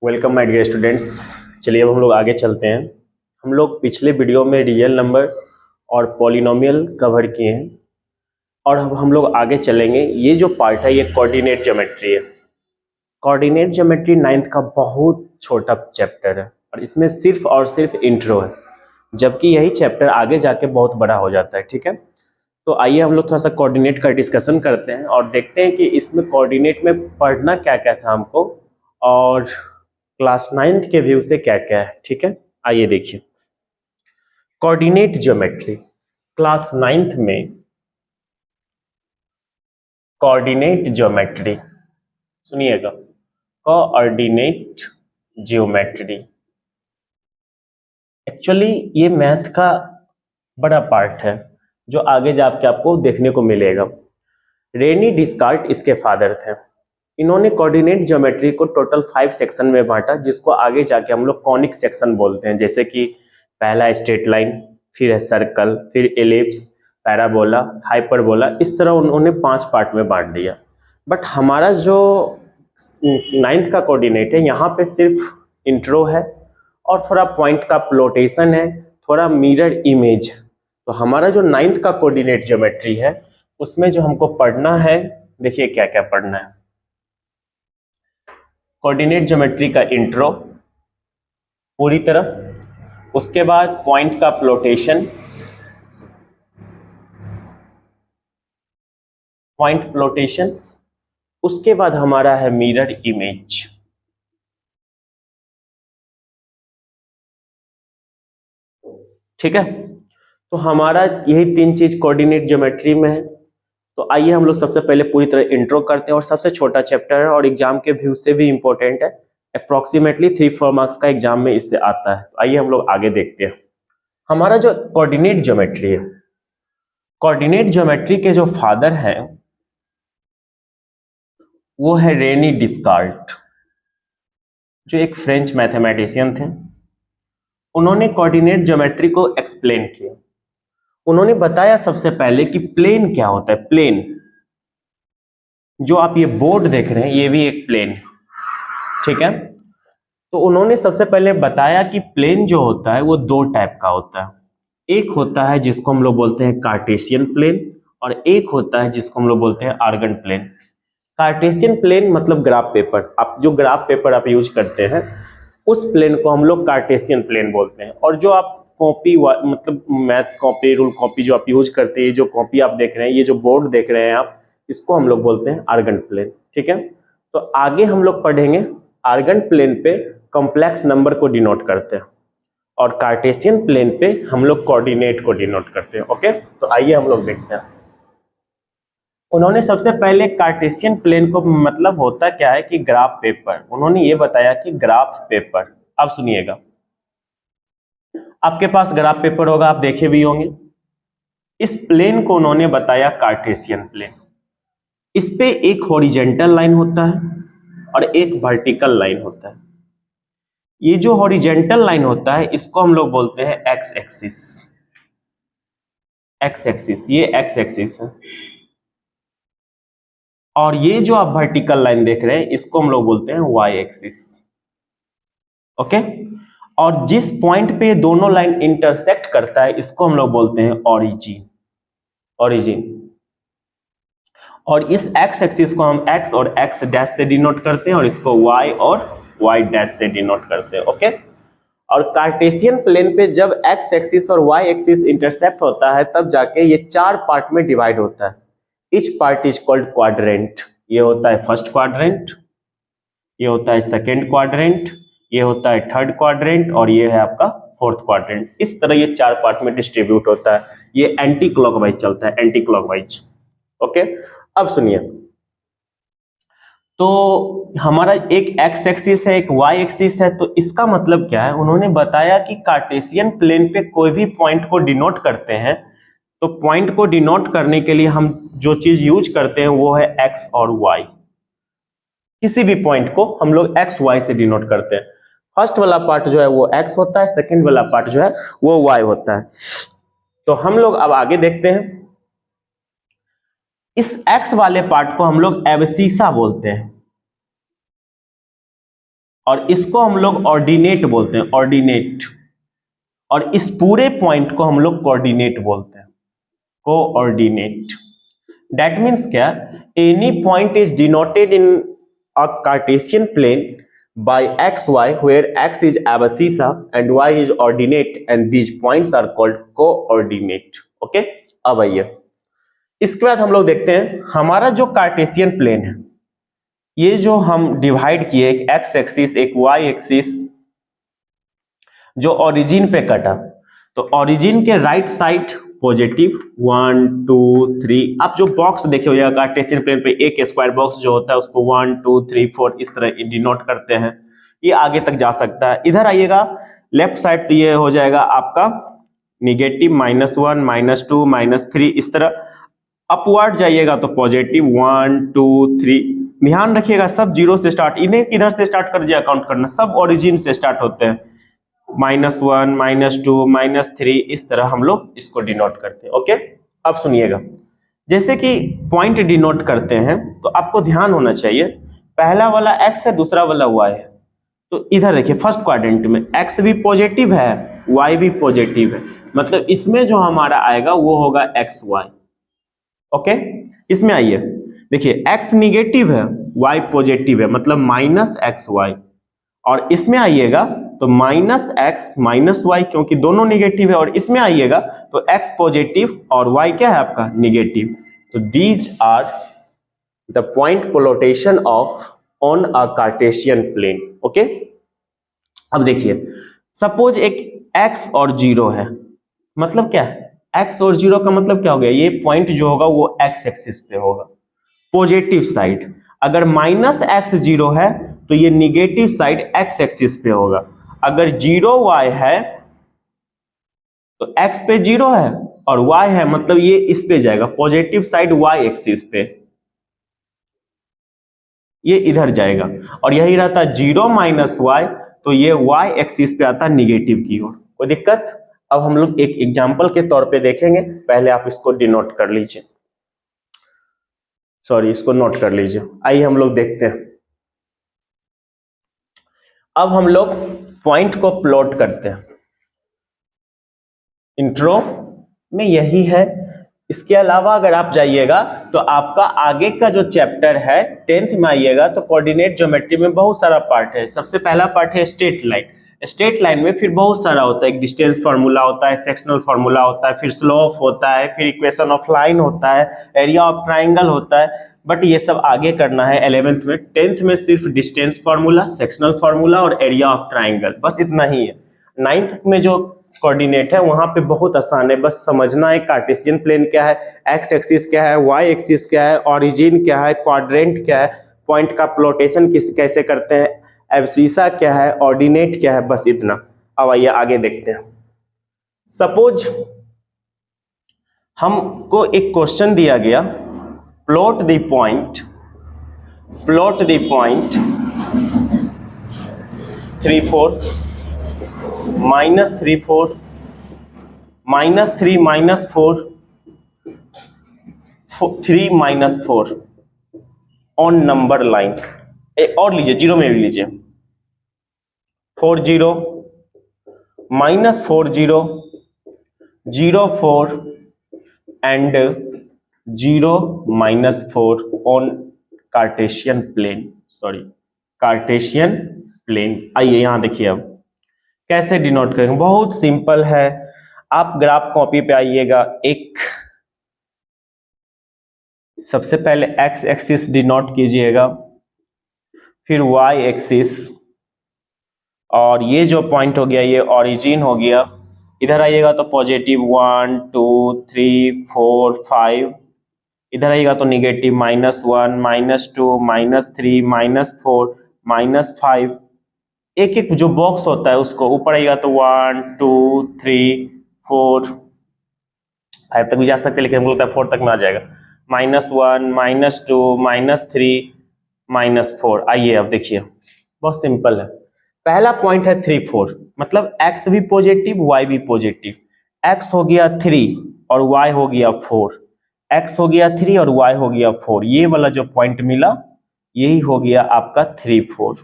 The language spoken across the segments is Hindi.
Welcome my dear students. चलिए अब हम लोग आगे चलते हैं। हम लोग पिछले वीडियो में रियल नंबर और पॉलिनोमियल कवर किए हैं और अब हम लोग आगे चलेंगे। ये जो पार्ट है ये कोऑर्डिनेट ज्योमेट्री है। कोऑर्डिनेट ज्योमेट्री 9th का बहुत छोटा चैप्टर है और इसमें सिर्फ और सिर्फ इंट्रो है, जबकि यही चैप्टर आगे जाके बहुत बड़ा हो जाता है। ठीक है, तो आइए हम लोग थोड़ा सा कोऑर्डिनेट का डिस्कशन करते हैं और देखते हैं कि इसमें कोऑर्डिनेट में पढ़ना क्या क्या था हमको और क्लास 9th के व्यू से क्या क्या है। ठीक है, आइए देखिए कोऑर्डिनेट ज्योमेट्री क्लास 9th में। कोऑर्डिनेट ज्योमेट्री सुनिएगा, कोऑर्डिनेट ज्योमेट्री एक्चुअली ये मैथ का बड़ा पार्ट है जो आगे जाके आपको देखने को मिलेगा। रेनी डिस्कार्ट इसके फादर थे। इन्होंने कोऑर्डिनेट ज्योमेट्री को टोटल 5 सेक्शन में बांटा, जिसको आगे जाके हम लोग कॉनिक सेक्शन बोलते हैं। जैसे कि पहला स्ट्रेट लाइन, फिर है सर्कल, फिर एलिप्स, पैराबोला, हाइपरबोला, इस तरह उन्होंने 5 पार्ट में बांट दिया। बट हमारा जो 9th का कोऑर्डिनेट है यहाँ पे सिर्फ इंट्रो है और थोड़ा पॉइंट का प्लोटेशन है, थोड़ा मिरर इमेज। तो हमारा जो 9th का कोऑर्डिनेट ज्योमेट्री है उसमें जो हमको पढ़ना है, देखिए क्या क्या पढ़ना है। कोऑर्डिनेट ज्योमेट्री का इंट्रो पूरी तरह, उसके बाद पॉइंट का प्लोटेशन, उसके बाद हमारा है मिरर इमेज। ठीक है, तो हमारा यही 3 चीज कोऑर्डिनेट ज्योमेट्री में है। तो आइए हम लोग सबसे पहले पूरी तरह इंट्रो करते हैं और सबसे छोटा चैप्टर है और एग्जाम के व्यू से भी इंपॉर्टेंट है। अप्रोक्सीमेटली 3-4 मार्क्स का एग्जाम में इससे आता है। तो आइए हम लोग आगे देखते हैं। हमारा जो कोऑर्डिनेट ज्योमेट्री है, कोऑर्डिनेट ज्योमेट्री के जो फादर हैं वो है रेनी डिस्कार्ट, जो एक फ्रेंच मैथमेटिशियन थे। उन्होंने कोऑर्डिनेट ज्योमेट्री को एक्सप्लेन किया। उन्होंने बताया सबसे पहले कि प्लेन क्या होता है। प्लेन, जो आप ये बोर्ड देख रहे हैं ये भी एक प्लेन है। ठीक है, तो उन्होंने सबसे पहले बताया कि प्लेन जो होता है वो 2 टाइप का होता है। एक होता है जिसको हम लोग बोलते हैं कार्टेशियन प्लेन और एक होता है जिसको हम लोग बोलते हैं आर्गन प्लेन। कार्टेशियन प्लेन मतलब ग्राफ पेपर, आप जो ग्राफ पेपर आप यूज करते हैं उस प्लेन को हम लोग कार्टेशियन प्लेन बोलते हैं। और जो आप कॉपी मतलब मैथ्स कॉपी, रूल कॉपी जो आप यूज करते हैं, जो कॉपी आप देख रहे हैं, ये जो बोर्ड देख रहे हैं आप, इसको हम लोग बोलते हैं आर्गन प्लेन। ठीक है, तो आगे हम लोग पढ़ेंगे आर्गन प्लेन पे कॉम्प्लेक्स नंबर को डिनोट करते हैं और कार्टेशियन प्लेन पे हम लोग कोऑर्डिनेट को डिनोट करते हैं। ओके, तो आइए हम लोग देखते हैं। उन्होंने सबसे पहले कार्टेशियन प्लेन को मतलब होता क्या है कि ग्राफ पेपर। उन्होंने ये बताया कि ग्राफ पेपर, अब सुनिएगा, आपके पास ग्राफ पेपर होगा, आप देखे भी होंगे। इस प्लेन को उन्होंने बताया कार्टेशियन प्लेन। इस पे एक हॉरिजेंटल लाइन होता है और एक वर्टिकल लाइन होता है। ये जो हॉरिजेंटल लाइन होता है इसको हम लोग बोलते हैं एक्स एक्सिस। एक्स एक्सिस, ये एक्स एक्सिस है। और ये जो आप वर्टिकल लाइन देख रहे हैं इसको हम लोग बोलते हैं वाई एक्सिस। ओके, और जिस पॉइंट पे ये दोनों लाइन इंटरसेक्ट करता है इसको हम लोग बोलते हैं ओरिजिन। ओरिजिन, और इस एक्स एक्सिस को हम एक्स और एक्स डैश से डिनोट करते हैं और इसको वाई और वाई डैश से डिनोट करते हैं। ओके, और कार्टेशियन प्लेन पे जब एक्स एक्सिस और वाई एक्सिस इंटरसेक्ट होता है तब जाके ये 4 पार्ट में डिवाइड होता है। Each part is called quadrant. ये होता है फर्स्ट क्वाड्रेंट, ये होता है सेकेंड क्वाड्रेंट, ये होता है थर्ड क्वाड्रेंट और ये है आपका फोर्थ क्वाड्रेंट। इस तरह ये 4 पार्ट में डिस्ट्रीब्यूट होता है। ये एंटी क्लॉकवाइज चलता है, एंटी क्लॉकवाइज। ओके, अब सुनिए, तो हमारा एक एक्स एक्सिस है, एक वाई एक्सिस है, तो इसका मतलब क्या है। उन्होंने बताया कि कार्टेशियन प्लेन पे कोई भी पॉइंट को डिनोट करते हैं तो पॉइंट को डिनोट करने के लिए हम जो चीज यूज करते हैं वो है एक्स और वाई। किसी भी पॉइंट को हम लोग एक्स वाई से डिनोट करते हैं। फर्स्ट वाला पार्ट जो है वो एक्स होता है, सेकेंड वाला पार्ट जो है वो वाई होता है। तो हम लोग अब आगे देखते हैं। इस एक्स वाले पार्ट को हम लोग एब्सिसा बोलते हैं। और इसको हम लोग ऑर्डिनेट बोलते हैं, ऑर्डिनेट। और इस पूरे पॉइंट को हम लोग कोऑर्डिनेट बोलते हैं, कोऑर्डिनेट। दैट मीन्स क्या, any point is denoted in a Cartesian plane by xy where x is abscissa and y is ordinate and these points are called coordinate. Okay, अब आइए इसके बाद हम लोग देखते हैं हमारा जो कार्टेशियन प्लेन है, ये जो हम डिवाइड किए, एक एक्स एक्सिस एक वाई एक्सिस, जो ओरिजिन पे कटा, तो ओरिजिन के राइट साइड पॉजिटिव 1 2 3, आप जो बॉक्स देखे हो कार्टेशियन प्लेन पे एक स्क्वायर बॉक्स जो होता है उसको 1 2 3 4 इस तरह डिनोट करते हैं, ये आगे तक जा सकता है। इधर आइएगा लेफ्ट साइड, तो ये हो जाएगा आपका निगेटिव -1 -2 -3, इस तरह अपवर्ड जाइएगा तो पॉजिटिव 1 2 3। ध्यान रखिएगा सब जीरो से स्टार्ट, इन्हें किधर से स्टार्ट कर दिया काउंट करना, सब ओरिजिन से स्टार्ट होते हैं, -1 -2 -3, इस तरह हम लोग इसको डिनोट करते हैं। ओके, अब सुनिएगा, जैसे कि पॉइंट डिनोट करते हैं तो आपको ध्यान होना चाहिए, पहला वाला x है, दूसरा वाला y है, तो इधर देखिए फर्स्ट क्वाड्रेंट में x भी पॉजिटिव है y भी पॉजिटिव है, मतलब इसमें जो हमारा आएगा वो होगा xy। ओके, इसमें आइए देखिए x निगेटिव है y पॉजिटिव है, मतलब -xy, और इसमें आइएगा तो -x -y, क्योंकि दोनों निगेटिव है, और इसमें आइएगा तो x पॉजिटिव और y क्या है आपका निगेटिव। तो these are the point collocation of on a Cartesian plane. Okay, अब देखिए सपोज एक x और 0 है, मतलब क्या है, x और 0 का मतलब क्या हो गया, ये पॉइंट जो होगा वो x एक्सिस पे होगा, पॉजिटिव साइड। अगर -x0 है तो ये निगेटिव साइड x एक्सिस पे होगा। अगर 0y है तो x पे 0 है और y है, मतलब ये इस पे जाएगा, पॉजिटिव साइड y एक्सिस पे, ये इधर जाएगा, और यही रहता 0 -y, तो ये y एक्सिस पे आता निगेटिव की ओर। कोई दिक्कत? अब हम लोग एक एग्जांपल के तौर पे देखेंगे, पहले आप इसको डिनोट कर लीजिए, सॉरी इसको नोट कर लीजिए। आइए हम लोग देखते हैं, अब हम लोग पॉइंट को प्लॉट करते हैं, इंट्रो में यही है। इसके अलावा अगर आप जाइएगा तो आपका आगे का जो चैप्टर है 10th में आइएगा तो कोऑर्डिनेट ज्योमेट्री में बहुत सारा पार्ट है। सबसे पहला पार्ट है स्ट्रेट लाइन, स्ट्रेट लाइन में फिर बहुत सारा होता है, एक डिस्टेंस फार्मूला होता है, सेक्शनल फार्मूला होता है, फिर स्लोप होता है, फिर इक्वेशन ऑफ लाइन होता है, एरिया ऑफ ट्राइंगल होता है, बट ये सब आगे करना है 11th में। 10th में सिर्फ डिस्टेंस फार्मूला, सेक्शनल फार्मूला और एरिया ऑफ ट्राइंगल, बस इतना ही है। 9th में जो कोऑर्डिनेट है वहां पे बहुत आसान है, बस समझना है कार्टेशियन प्लेन क्या है, एक्स एक्सिस क्या है, वाई एक्सिस क्या है, ओरिजिन क्या है, क्वाड्रेंट क्या है, पॉइंट का प्लॉटेशन कैसे करते हैं, एब्सिसा क्या है, ऑर्डिनेट क्या है, बस इतना। अब आइए आगे देखते हैं। सपोज हमको एक क्वेश्चन दिया गया, plot the point 3 4 -3 4 -3 -4 3 -4 on number line. और लीजिए, जीरो में भी लीजिए, 4 0 -4 0 0 4 and 0 -4 on Cartesian plane, sorry Cartesian plane. आइए यहां देखिए, अब कैसे डिनोट करेंगे, बहुत सिंपल है। आप ग्राफ कॉपी पे आइएगा, एक सबसे पहले x एक्सिस डिनोट कीजिएगा, फिर y एक्सिस, और ये जो पॉइंट हो गया ये ओरिजिन हो गया। इधर आइएगा तो पॉजिटिव 1 2 3 4 5, इधर आइएगा तो निगेटिव -1 -2 -3 -4 -5। एक एक जो बॉक्स होता है उसको ऊपर आइएगा तो 1 2 3 4 5 तक भी जा सकते हैं, लेकिन हमको लगता है 4 तक में आ जाएगा, -1 -2 -3 -4। आइए अब देखिए, बहुत सिंपल है। पहला पॉइंट है 3 4, मतलब x भी पॉजिटिव y भी पॉजिटिव, x हो गया 3 और y हो गया 4, x हो गया 3 और y हो गया 4, ये वाला जो पॉइंट मिला यही हो गया आपका 3 4।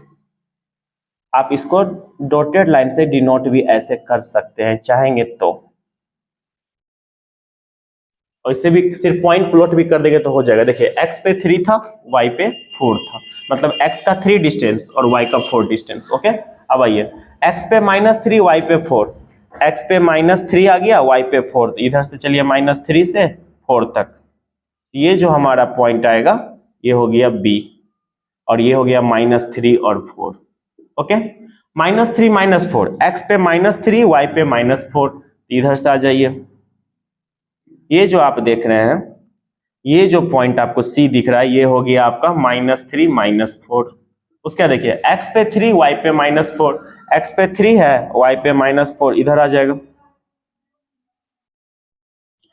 आप इसको डॉटेड लाइन से डिनोट भी ऐसे कर सकते हैं चाहेंगे तो, और इससे भी सिर्फ पॉइंट प्लॉट भी कर देंगे तो हो जाएगा। देखिए x पे 3 था, y पे 4 था, मतलब x का 3 डिस्टेंस और y का 4 डिस्टेंस। ओके, अब आइए x पे -3 y पे 4, x पे -3 आ गया, y पे 4, इधर से चलिए -3 से 4 तक, ये जो हमारा पॉइंट आएगा ये हो गया b, और ये हो गया -3 और 4। ओके, -3 -4, x पे -3 y पे -4, इधर से आ जाइए, ये जो आप देख रहे हैं, ये जो पॉइंट आपको C दिख रहा है, ये हो गया आपका -3 -4। उसका देखिए x पे 3 y पे -4, x पे 3 है y पे -4, इधर आ जाएगा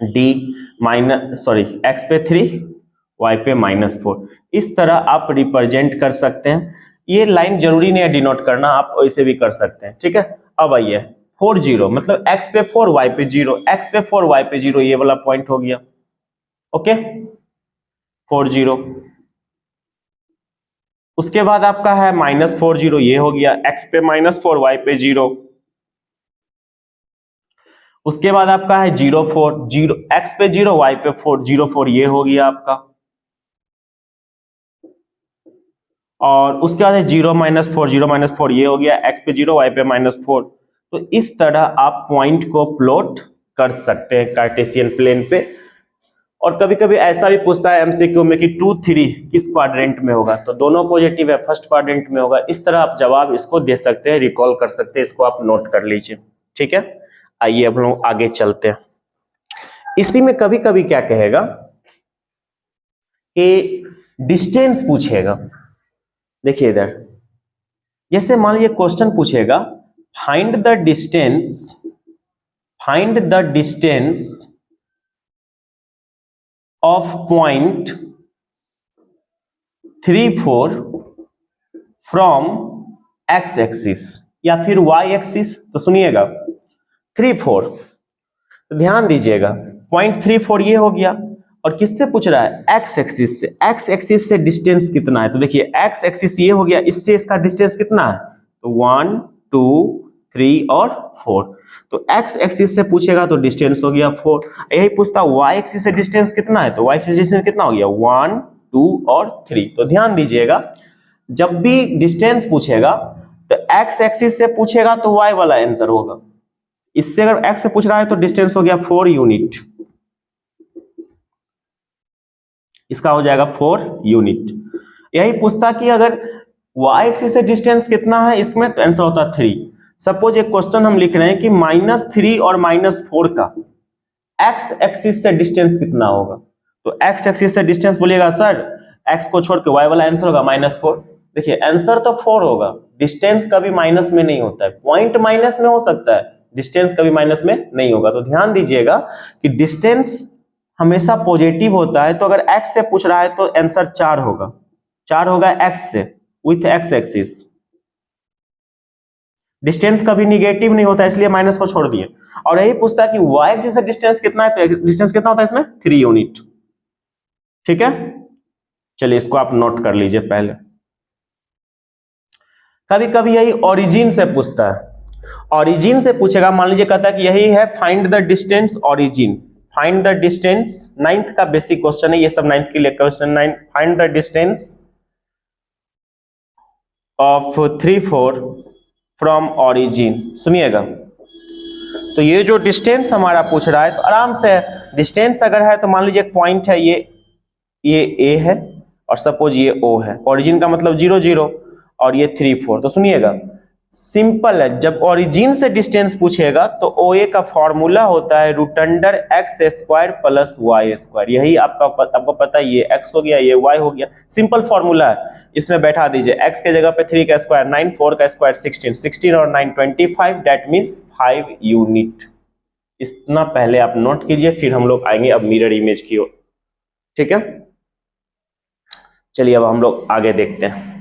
d x पे 3 y पे -4। इस तरह आप रिप्रेजेंट कर सकते हैं। ये लाइन जरूरी नहीं है डिनोट करना, आप ऐसे भी कर सकते हैं। ठीक है, अब आइए 4 0, मतलब x पे 4 y पे 0, x पे 4 y पे 0, ये वाला पॉइंट हो गया। ओके, 4 0। उसके बाद आपका है -4 0, ये हो गया x पे -4 y पे 0। उसके बाद आपका है 0 4 0, x पे 0 y पे 4 0 4, ये हो गया आपका। और उसके बाद है 0 -4 0 -4, ये हो गया x पे 0 y पे -4। तो इस तरह आप पॉइंट को प्लॉट कर सकते हैं कार्टेशियन प्लेन पे। और कभी कभी ऐसा भी पूछता है एमसीक्यू में कि 2 3 किस क्वाड्रेंट में होगा, तो दोनों पॉजिटिव है, फर्स्ट क्वाड्रेंट में होगा। इस तरह आप जवाब इसको दे सकते हैं, रिकॉल कर सकते हैं, इसको आप नोट कर लीजिए। ठीक है, आइए अब लोग आगे चलते हैं। इसी में कभी कभी क्या कहेगा कि डिस्टेंस पूछेगा। देखिए इधर, जैसे मान लीजिए क्वेश्चन पूछेगा find the distance of point 3 4 from x axis या फिर वाई एक्सिस। तो सुनिएगा 3 4, तो ध्यान दीजिएगा पॉइंट 3 4 ये हो गया, और किससे पूछ रहा है? एक्स एक्सिस से। एक्स एक्सिस से डिस्टेंस कितना है? तो देखिए एक्स एक्सिस ये हो गया, इससे इसका डिस्टेंस कितना है? तो 1 2 3 और 4। तो एक्स एक्सिस से पूछेगा तो डिस्टेंस हो गया 4। यही पूछता वाई एक्सिस से डिस्टेंस कितना है, तो वाई एक्सिस डिस्टेंस कितना हो गया? 1 2 और 3। तो ध्यान दीजिएगा जब भी डिस्टेंस पूछेगा तो एक्स एक्सिस से पूछेगा तो वाई वाला आंसर होगा, इससे अगर एक्स से पूछ रहा है तो डिस्टेंस हो गया 4 यूनिट, इसका हो जाएगा 4 यूनिट। यही पूछता कि अगर वाई एक्सिस से डिस्टेंस कितना है इसमें, तो आंसर होता 3। सपोज एक क्वेश्चन हम लिख रहे हैं कि -3 और -4 का एक्स एक्सिस से डिस्टेंस कितना होगा, तो एक्स एक्सिस से डिस्टेंस बोलिएगा सर एक्स को छोड़ के वाई वाला आंसर होगा -4। देखिए आंसर तो 4 होगा, डिस्टेंस कभी माइनस में नहीं होता है, पॉइंट माइनस में हो सकता है, डिस्टेंस कभी माइनस में नहीं होगा। तो ध्यान दीजिएगा कि डिस्टेंस हमेशा पॉजिटिव होता है, तो अगर एक्स से पूछ रहा है तो आंसर 4 होगा, 4 होगा एक्स से विथ एक्स एक्सिस। डिस्टेंस कभी निगेटिव नहीं होता, इसलिए माइनस को छोड़ दिए। और यही पूछता है कि वाई एक्सिस से डिस्टेंस कितना है, तो डिस्टेंस कितना होता है इसमें? 3 यूनिट। ठीक है, चलिए इसको आप नोट कर लीजिए पहले। कभी कभी यही ओरिजिन से पूछता है, ओरिजिन से पूछेगा, मान लीजिए कहता है कि यही है find the distance origin, find the distance, 9th का बेसिक क्वेश्चन है ये सब, 9th के लिए question 9, find the distance of 3 4 from origin. सुनिएगा, तो ये जो डिस्टेंस हमारा पूछ रहा है, तो आराम से डिस्टेंस अगर है तो मान लीजिए एक पॉइंट है, ये ए है और सपोज ये ओ है, ओरिजिन का मतलब 0 0 और ये 3 4। तो सुनिएगा सिंपल है, जब ओरिजिन से डिस्टेंस पूछेगा तो ओ ए का फॉर्मूला होता है root under X square plus Y square. यही आपको पता है, ये एक्स हो गया ये वाई हो गया, सिंपल फॉर्मूला है। इसमें बैठा दीजिए एक्स के जगह पे 3 का स्क्वायर 9, 4 का स्क्वायर 16, 16 और 9 25, दैट मीन्स 5 यूनिट। इतना पहले आप नोट कीजिए, फिर हम लोग आएंगे अब मिरर इमेज की ओर। ठीक है, चलिए अब हम लोग आगे देखते हैं।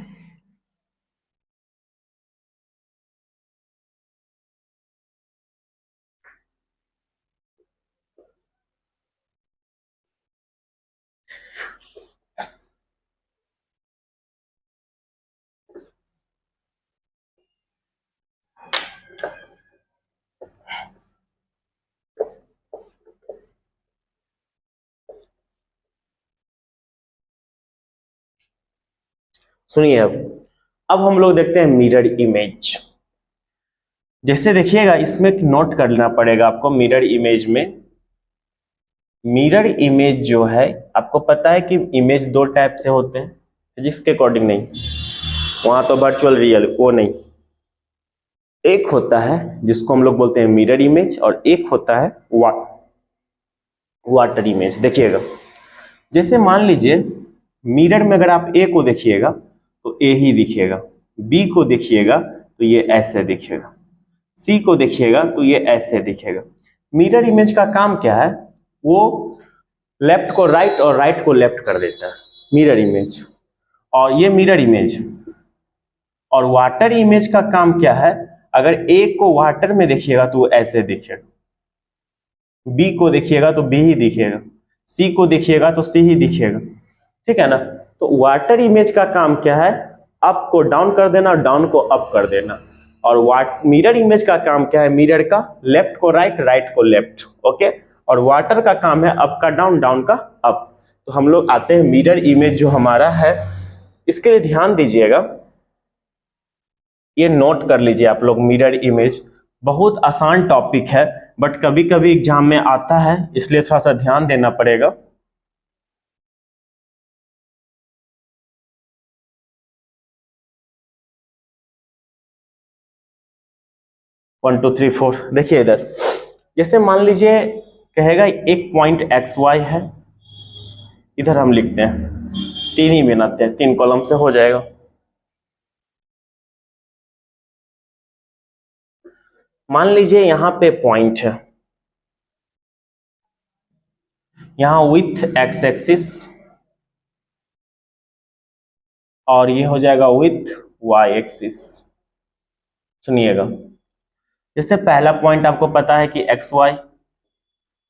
सुनिए अब हम लोग देखते हैं मिरर इमेज। जैसे देखिएगा इसमें नोट करना पड़ेगा आपको, मिरर इमेज में, मिरर इमेज जो है आपको पता है कि इमेज दो टाइप से होते हैं, फिजिक्स के अकॉर्डिंग नहीं, वहां तो वर्चुअल रियल वो नहीं। एक होता है जिसको हम लोग बोलते हैं मिरर इमेज और एक होता है वाटर इमेज। देखिएगा जैसे मान लीजिए मिरर में अगर आप ए को देखिएगा तो ए ही दिखेगा, बी को देखिएगा तो ये ऐसे दिखेगा, सी को देखिएगा तो ये ऐसे दिखेगा। मिरर इमेज का काम क्या है, वो लेफ्ट को राइट और राइट को लेफ्ट कर देता है, मिरर इमेज। और ये मिरर इमेज। और वाटर इमेज का काम क्या है, अगर ए को वाटर में देखिएगा तो वो ऐसे दिखेगा, बी को देखिएगा तो बी ही दिखेगा, सी को देखिएगा तो सी ही दिखेगा, ठीक है ना। तो वाटर इमेज का काम क्या है, अप को डाउन कर देना और डाउन को अप कर देना। और मिरर इमेज का काम क्या है, मिरर का लेफ्ट को राइट, राइट को लेफ्ट, ओके। और वाटर का काम है अप का डाउन, डाउन का अप। तो हम लोग आते हैं मिरर इमेज जो हमारा है, इसके लिए ध्यान दीजिएगा, ये नोट कर लीजिए आप लोग। मिरर इमेज बहुत आसान टॉपिक है बट कभी कभी एग्जाम में आता है, इसलिए थोड़ा सा ध्यान देना पड़ेगा। वन टू थ्री फोर, देखिए इधर जैसे मान लीजिए कहेगा एक पॉइंट एक्स वाई है, इधर हम लिखते हैं, तीन ही बनाते हैं, तीन कॉलम से हो जाएगा। मान लीजिए यहां पे पॉइंट है, यहां विथ एक्स एक्सिस और ये हो जाएगा विथ वाई एक्सिस। सुनिएगा जैसे पहला पॉइंट आपको पता है कि एक्स वाई,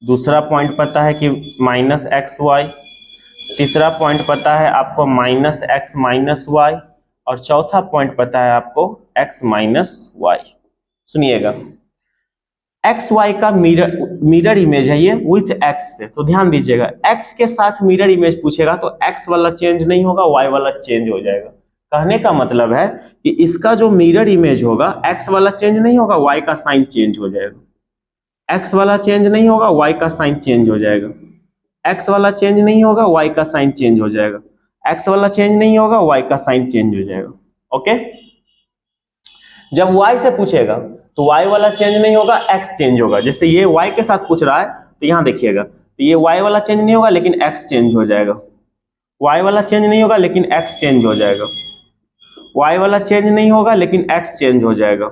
दूसरा पॉइंट पता है कि माइनस एक्स वाई, तीसरा पॉइंट पता है आपको माइनस एक्स माइनस वाई, और चौथा पॉइंट पता है आपको एक्स माइनस वाई। सुनिएगा एक्स वाई का मिरर इमेज है ये विथ एक्स से, तो ध्यान दीजिएगा एक्स के साथ मिरर इमेज पूछेगा तो एक्स वाला चेंज नहीं होगा, वाई वाला चेंज हो जाएगा। कहने का मतलब है कि इसका जो मिरर इमेज होगा एक्स वाला चेंज नहीं होगा, वाई का साइन चेंज हो जाएगा। एक्स वाला चेंज नहीं होगा, वाई का साइन चेंज हो जाएगा। एक्स वाला चेंज नहीं होगा, वाई का साइन चेंज हो जाएगा। एक्स वाला चेंज नहीं होगा, वाई का साइन चेंज हो जाएगा, ओके। जब वाई से पूछेगा तो वाई वाला चेंज नहीं होगा, एक्स चेंज होगा। जैसे ये वाई के साथ पूछ रहा है तो यहां देखिएगा, तो ये वाई वाला चेंज नहीं होगा लेकिन एक्स चेंज हो जाएगा, वाई वाला चेंज नहीं होगा लेकिन एक्स चेंज हो जाएगा, वाई वाला चेंज नहीं होगा लेकिन एक्स चेंज हो जाएगा,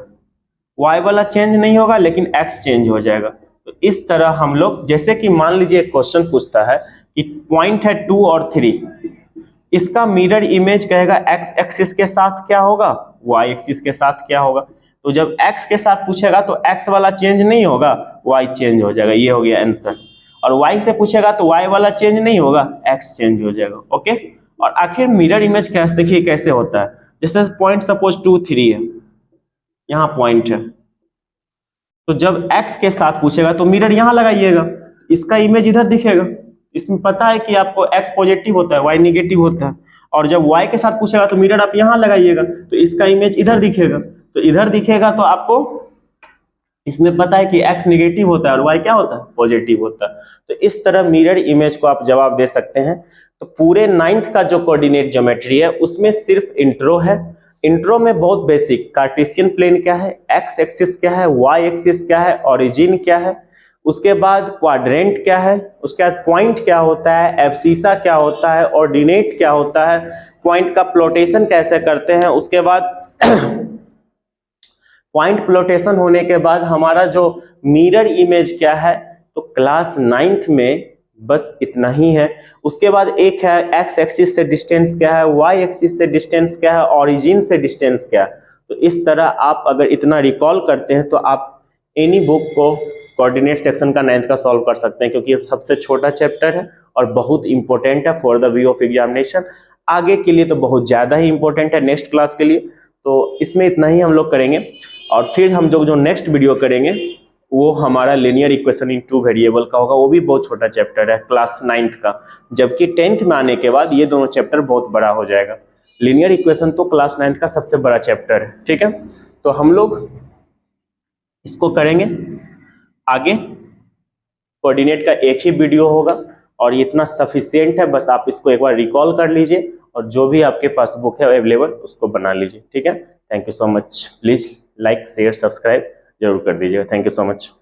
वाई वाला चेंज नहीं होगा लेकिन एक्स चेंज हो जाएगा। तो इस तरह हम लोग, जैसे कि मान लीजिए एक क्वेश्चन पूछता है कि पॉइंट है 2 और 3, इसका मिरर इमेज कहेगा एक्स एक्सिस के साथ क्या होगा, वाई एक्सिस के साथ क्या होगा। तो जब एक्स के साथ पूछेगा तो एक्स वाला चेंज नहीं होगा, वाई चेंज हो जाएगा, ये हो गया आंसर। और वाई से पूछेगा तो वाई वाला चेंज नहीं होगा, एक्स चेंज हो जाएगा, ओके। और आखिर मिरर इमेज कैसे, देखिए कैसे होता है। जैसे पॉइंट सपोज 2 3 है, यहाँ पॉइंट है, तो जब x के साथ पूछेगा तो मिरर यहां लगाइएगा, इसका इमेज इधर दिखेगा। इसमें पता है कि आपको x पॉजिटिव होता है, y निगेटिव होता है। और जब y के साथ पूछेगा तो मिरर आप यहां लगाइएगा, तो इसका इमेज इधर दिखेगा। तो इधर दिखेगा तो आपको इसमें पता है कि x निगेटिव होता है और y क्या होता है, पॉजिटिव होता है। तो इस तरह मिरर इमेज को आप जवाब दे सकते हैं। तो पूरे 9th का जो कोऑर्डिनेट ज्योमेट्री है उसमें सिर्फ इंट्रो है। इंट्रो में बहुत बेसिक, कार्टेशियन प्लेन क्या है, एक्स एक्सिस क्या है, वाई एक्सिस क्या है, ओरिजिन क्या है, उसके बाद क्वाड्रेंट क्या है, उसके बाद पॉइंट क्या होता है, एब्सिसा क्या होता है, ऑर्डिनेट क्या होता है, पॉइंट का प्लोटेशन कैसे करते हैं। उसके बाद पॉइंट प्लोटेशन होने के बाद हमारा जो मिरर इमेज क्या है, तो क्लास 9th में बस इतना ही है। उसके बाद एक है एक्स एक्सिस से डिस्टेंस क्या है, वाई एक्सिस से डिस्टेंस क्या है, ओरिजिन से डिस्टेंस क्या है। तो इस तरह आप अगर इतना रिकॉल करते हैं तो आप एनी बुक को कोऑर्डिनेट सेक्शन का 9th का सॉल्व कर सकते हैं, क्योंकि ये सबसे छोटा चैप्टर है और बहुत इंपॉर्टेंट है for the view of examination. आगे के लिए तो बहुत ज़्यादा ही इंपॉर्टेंट है, नेक्स्ट क्लास के लिए। तो इसमें इतना ही हम लोग करेंगे और फिर हम जो नेक्स्ट वीडियो करेंगे वो हमारा लीनियर इक्वेशन इन 2 वेरिएबल का होगा। वो भी बहुत छोटा चैप्टर है क्लास 9th का, जबकि 10th में आने के बाद ये दोनों चैप्टर बहुत बड़ा हो जाएगा। लीनियर इक्वेशन तो क्लास 9th का सबसे बड़ा चैप्टर है, ठीक है। तो हम लोग इसको करेंगे आगे, कोऑर्डिनेट का एक ही वीडियो होगा और ये इतना सफिशिएंट है, बस आप इसको एक बार रिकॉल कर लीजिए और जो भी आपके पास बुक है अवेलेबल उसको बना लीजिए, ठीक है। Thank you so much. Please like share subscribe जरूर कर दीजिएगा। Thank you so much.